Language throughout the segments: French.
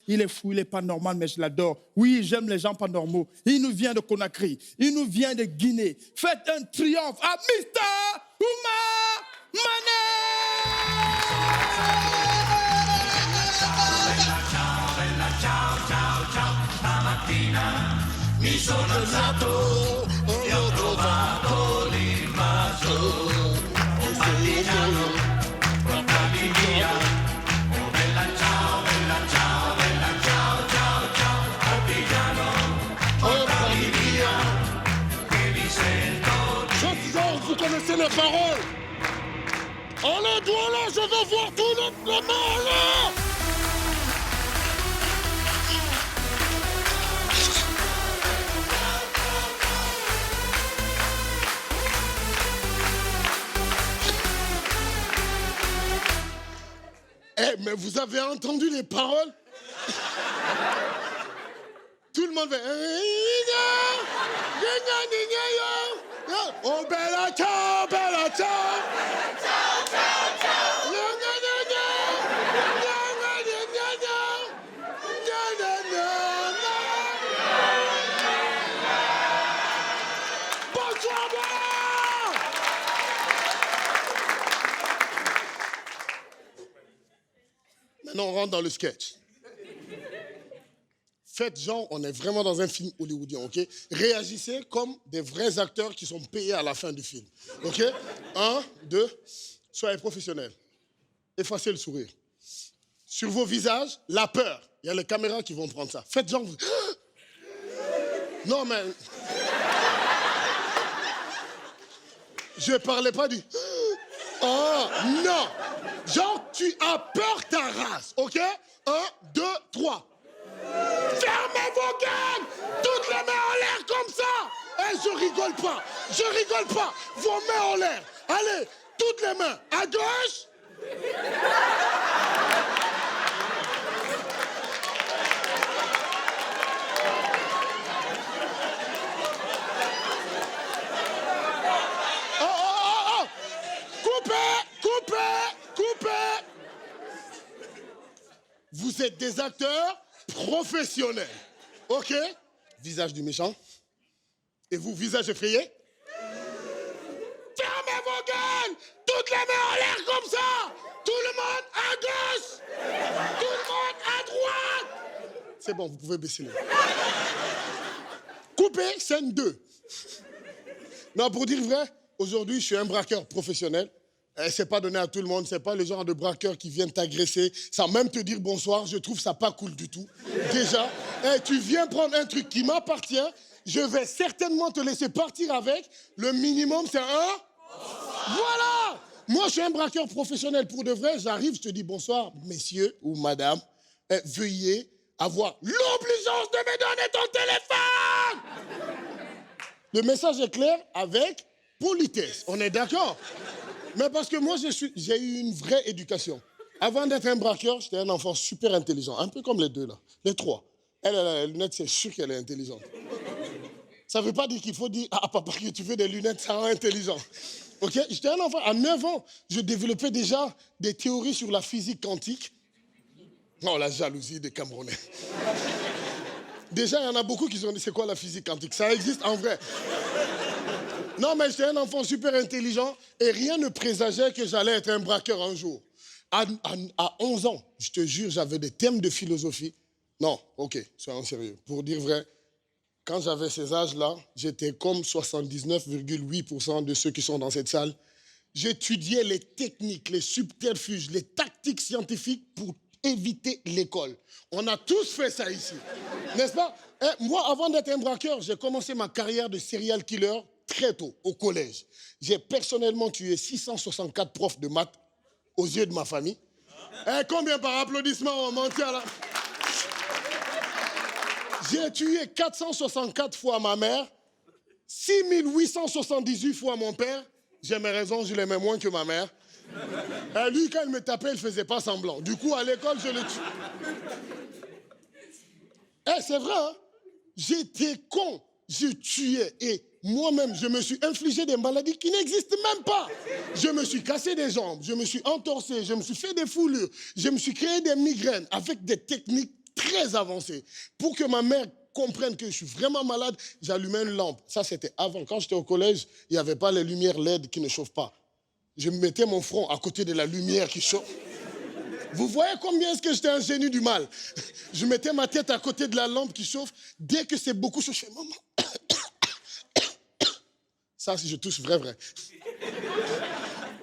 Il est fou, il n'est pas normal, mais je l'adore. Oui, j'aime les gens pas normaux. Il nous vient de Conakry. Il nous vient de Guinée. Faites un triomphe à Mr. Oumar Mi sono alzato e ho trovato l'invaso. Un partigiano, portami via. Oh bella ciao, bella ciao, bella ciao, ciao, ciao. Partigiano, portami via. Che mi sento. Chanson, vous connaissez les paroles. Allez, doigt là, je veux voir tout le main là. Eh, mais vous avez entendu les paroles? Tout le monde fait... Oh, bella ciao, bella ciao. Ciao, ciao, ciao. Bonsoir, voilà. Maintenant, on rentre dans le sketch. Faites genre, on est vraiment dans un film hollywoodien, ok? Réagissez comme des vrais acteurs qui sont payés à la fin du film, ok? 1, 2, soyez professionnels. Effacez le sourire. Sur vos visages, la peur. Il y a les caméras qui vont prendre ça. Faites genre... Non, mais... Je parlais pas du... Oh, non. Genre, tu as peur ta race, ok? 1, 2, 3. Fermez vos gueules! Toutes les mains en l'air comme ça! Eh, je rigole pas! Je rigole pas! Vos mains en l'air! Allez, toutes les mains! À gauche! Oh, oh, oh, oh! Coupez! Coupez! Coupez! Vous êtes des acteurs professionnel. OK? Visage du méchant. Et vous, visage effrayé? Fermez vos gueules! Toutes les mains en l'air comme ça! Tout le monde à gauche! Tout le monde à droite! C'est bon, vous pouvez baisser les mains. Coupez, scène 2. Non, pour dire vrai, aujourd'hui, je suis un braqueur professionnel. C'est pas donné à tout le monde, c'est pas le genre de braqueur qui viennent t'agresser sans même te dire bonsoir. Je trouve ça pas cool du tout. Déjà, tu viens prendre un truc qui m'appartient, je vais certainement te laisser partir avec. Le minimum, c'est un... Voilà! Moi, je suis un braqueur professionnel pour de vrai. J'arrive, je te dis bonsoir, messieurs ou madame. Veuillez avoir l'obligeance de me donner ton téléphone! Le message est clair avec politesse. On est d'accord? Mais parce que moi, j'ai eu une vraie éducation. Avant d'être un braqueur, j'étais un enfant super intelligent. Un peu comme les deux, là. Les trois. Elle a les lunettes, c'est sûr qu'elle est intelligente. Ça ne veut pas dire qu'il faut dire à papa que tu veux des lunettes, ça rend intelligent. OK? J'étais un enfant. À 9 ans, je développais déjà des théories sur la physique quantique. Non, la jalousie des Camerounais. Déjà, il y en a beaucoup qui se sont dit, c'est quoi la physique quantique? Ça existe en vrai. Non, mais j'étais un enfant super intelligent et rien ne présageait que j'allais être un braqueur un jour. À 11 ans, je te jure, j'avais des thèmes de philosophie. Non, OK, soyons sérieux. Pour dire vrai, quand j'avais ces âges-là, j'étais comme 79,8% de ceux qui sont dans cette salle. J'étudiais les techniques, les subterfuges, les tactiques scientifiques pour éviter l'école. On a tous fait ça ici, n'est-ce pas? Moi, avant d'être un braqueur, j'ai commencé ma carrière de serial killer très tôt, au collège. J'ai personnellement tué 664 profs de maths aux yeux de ma famille. Combien par applaudissement on mentit à la... J'ai tué 464 fois ma mère, 6878 fois mon père. J'ai mes raisons, je l'aimais moins que ma mère. Lui, quand il me tapait, il ne faisait pas semblant. Du coup, à l'école, je le tue. C'est vrai, hein? J'étais con. Je tuais et moi-même, je me suis infligé des maladies qui n'existent même pas. Je me suis cassé des jambes, je me suis entorsé, je me suis fait des foulures, je me suis créé des migraines avec des techniques très avancé. Pour que ma mère comprenne que je suis vraiment malade, j'allumais une lampe. Ça, c'était avant. Quand j'étais au collège, il n'y avait pas les lumières LED qui ne chauffent pas. Je mettais mon front à côté de la lumière qui chauffe. Vous voyez combien est-ce que j'étais un génie du mal? Je mettais ma tête à côté de la lampe qui chauffe. Dès que c'est beaucoup chaud, je fais « Maman ». Ça, si je touche vrai.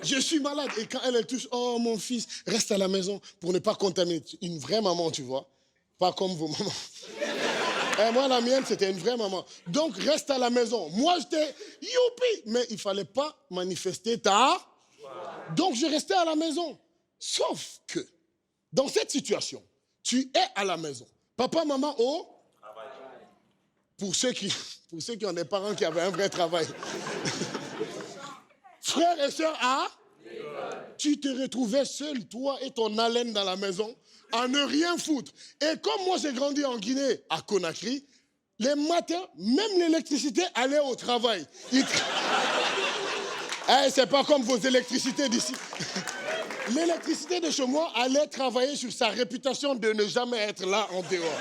Je suis malade. Et quand elle touche, oh mon fils, reste à la maison pour ne pas contaminer. Une vraie maman, tu vois. Pas comme vos mamans. Et moi, la mienne, c'était une vraie maman. Donc, reste à la maison. Moi, j'étais youpi. Mais il ne fallait pas manifester ta. Donc, je restais à la maison. Sauf que, dans cette situation, tu es à la maison. Papa, maman, oh. Pour ceux qui ont des parents qui avaient un vrai travail. Frères et sœurs, tu te retrouvais seul, toi et ton haleine dans la maison, à ne rien foutre. Et comme moi, j'ai grandi en Guinée, à Conakry, les matins, même l'électricité allait au travail. C'est pas comme vos électricités d'ici. L'électricité de chez moi allait travailler sur sa réputation de ne jamais être là en dehors.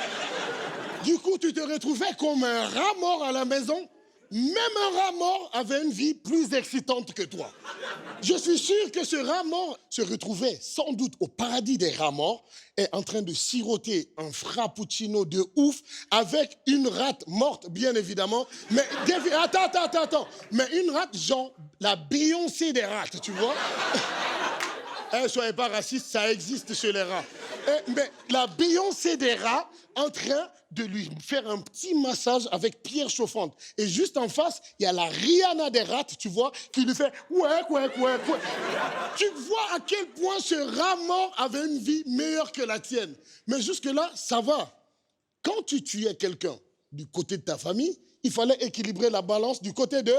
Du coup, tu te retrouvais comme un rat mort à la maison. Même un rat mort avait une vie plus excitante que toi. Je suis sûr que ce rat mort se retrouvait sans doute au paradis des rats morts et en train de siroter un frappuccino de ouf avec une rate morte, bien évidemment. Mais attends. Mais une rate, genre la Beyoncé des rats, tu vois? Soyez pas racistes, ça existe chez les rats. Mais la Beyoncé des rats en train de lui faire un petit massage avec pierre chauffante. Et juste en face, il y a la Rihanna des rats, tu vois, qui lui fait ouais. Tu vois à quel point ce rat mort avait une vie meilleure que la tienne. Mais jusque-là, ça va. Quand tu tuais quelqu'un du côté de ta famille, il fallait équilibrer la balance du côté de...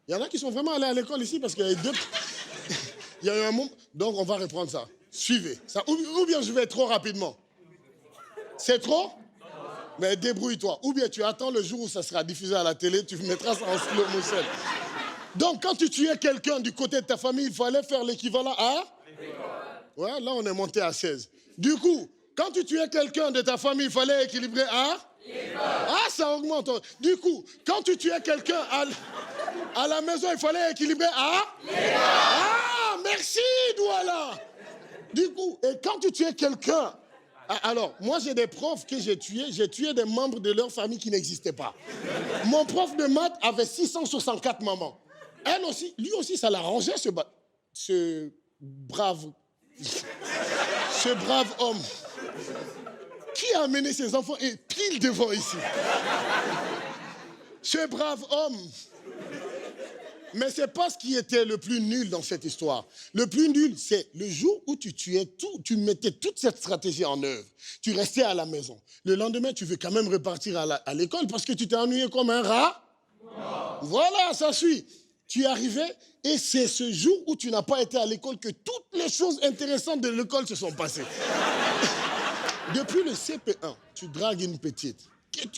Il y en a qui sont vraiment allés à l'école ici parce qu'il y a deux... Il y a eu un moment... Donc, on va reprendre ça. Suivez. Ça. Ou bien je vais trop rapidement. C'est trop? Mais débrouille-toi. Ou bien tu attends le jour où ça sera diffusé à la télé, tu mettras ça en slow motion. Donc, quand tu tuais quelqu'un du côté de ta famille, il fallait faire l'équivalent à... Ouais, là, on est monté à 16. Du coup, quand tu tuais quelqu'un de ta famille, il fallait équilibrer à... Ça augmente. Du coup, quand tu tuais quelqu'un à la maison, il fallait équilibrer à... Merci, Douala. Du coup, et quand tu tuais quelqu'un... Alors, moi, j'ai des profs que j'ai tué des membres de leur famille qui n'existaient pas. Mon prof de maths avait 664 mamans. Elle aussi, lui aussi, ça l'arrangeait, ce brave homme. Qui a amené ses enfants et pile devant ici? Ce brave homme. Mais ce n'est pas ce qui était le plus nul dans cette histoire. Le plus nul, c'est le jour où tu tuais tout, tu mettais toute cette stratégie en œuvre. Tu restais à la maison. Le lendemain, tu veux quand même repartir à l'école parce que tu t'es ennuyé comme un rat. Voilà, ça suit. Tu es arrivé et c'est ce jour où tu n'as pas été à l'école que toutes les choses intéressantes de l'école se sont passées. Depuis le CP1, tu dragues une petite qui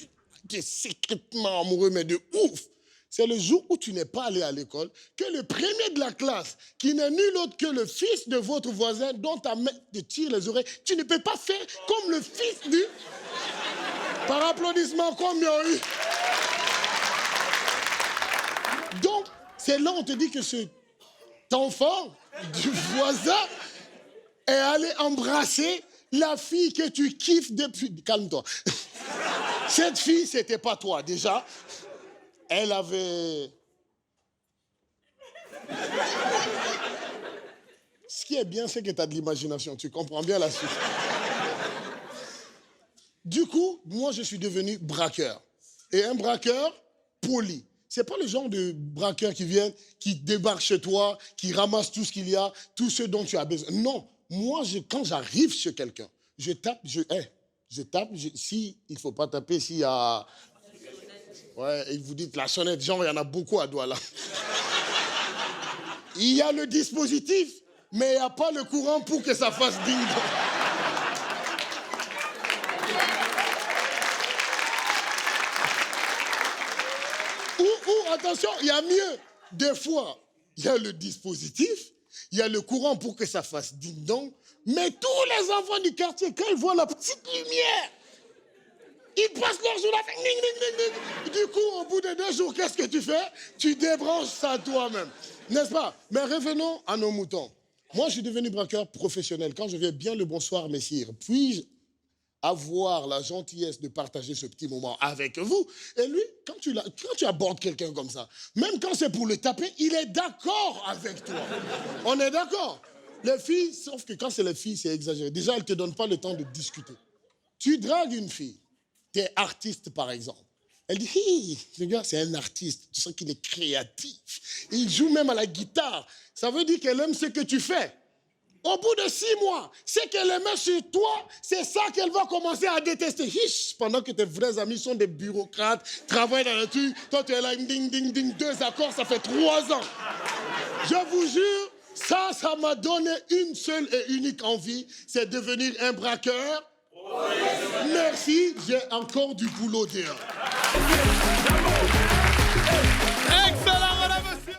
est secrètement amoureux, mais de ouf. C'est le jour où tu n'es pas allé à l'école que le premier de la classe, qui n'est nul autre que le fils de votre voisin dont ta mère te tire les oreilles, tu ne peux pas faire comme le fils du... Par applaudissement, combien il y a eu? Donc, c'est là où on te dit que cet enfant du voisin est allé embrasser la fille que tu kiffes depuis... Calme-toi. Cette fille, c'était pas toi, déjà. Elle avait... Ce qui est bien, c'est que tu as de l'imagination. Tu comprends bien la suite. Du coup, moi, je suis devenu braqueur. Et un braqueur poli. C'est pas le genre de braqueur qui vient, qui débarque chez toi, qui ramasse tout ce qu'il y a, tout ce dont tu as besoin. Non. Moi, quand j'arrive chez quelqu'un, je tape, si il ne faut pas taper, s'il y a... Ouais, et vous dites la sonnette, genre, il y en a beaucoup à Douala. Il y a le dispositif, mais il n'y a pas le courant pour que ça fasse ding-dong. Ou, attention, il y a mieux. Des fois, il y a le dispositif, Il y a le courant pour que ça fasse ding-dong. Mais tous les enfants du quartier, quand ils voient la petite lumière, ils passent leur journée à faire ding, ding, ding, ding. Du coup, au bout de 2 jours, qu'est-ce que tu fais? Tu débranches ça toi-même. N'est-ce pas? Mais revenons à nos moutons. Moi, je suis devenu braqueur professionnel. Quand je viens bien le bonsoir, messire, puis-je avoir la gentillesse de partager ce petit moment avec vous? Et lui, quand tu abordes quelqu'un comme ça, même quand c'est pour le taper, il est d'accord avec toi. On est d'accord? Les filles, sauf que quand c'est les filles, c'est exagéré. Déjà, elles ne te donnent pas le temps de discuter. Tu dragues une fille, tu es artiste par exemple. Elle dit, hi, le gars, c'est un artiste. Tu sens qu'il est créatif. Il joue même à la guitare. Ça veut dire qu'elle aime ce que tu fais. Au bout de 6 mois, ce qu'elle aimait sur toi, c'est ça qu'elle va commencer à détester. Hich, pendant que tes vrais amis sont des bureaucrates, travaillent dans le truc, toi tu es là, ding, ding, ding, 2 accords, ça fait 3 ans. Je vous jure, ça m'a donné une seule et unique envie, c'est devenir un braqueur. Merci, j'ai encore du boulot dehors.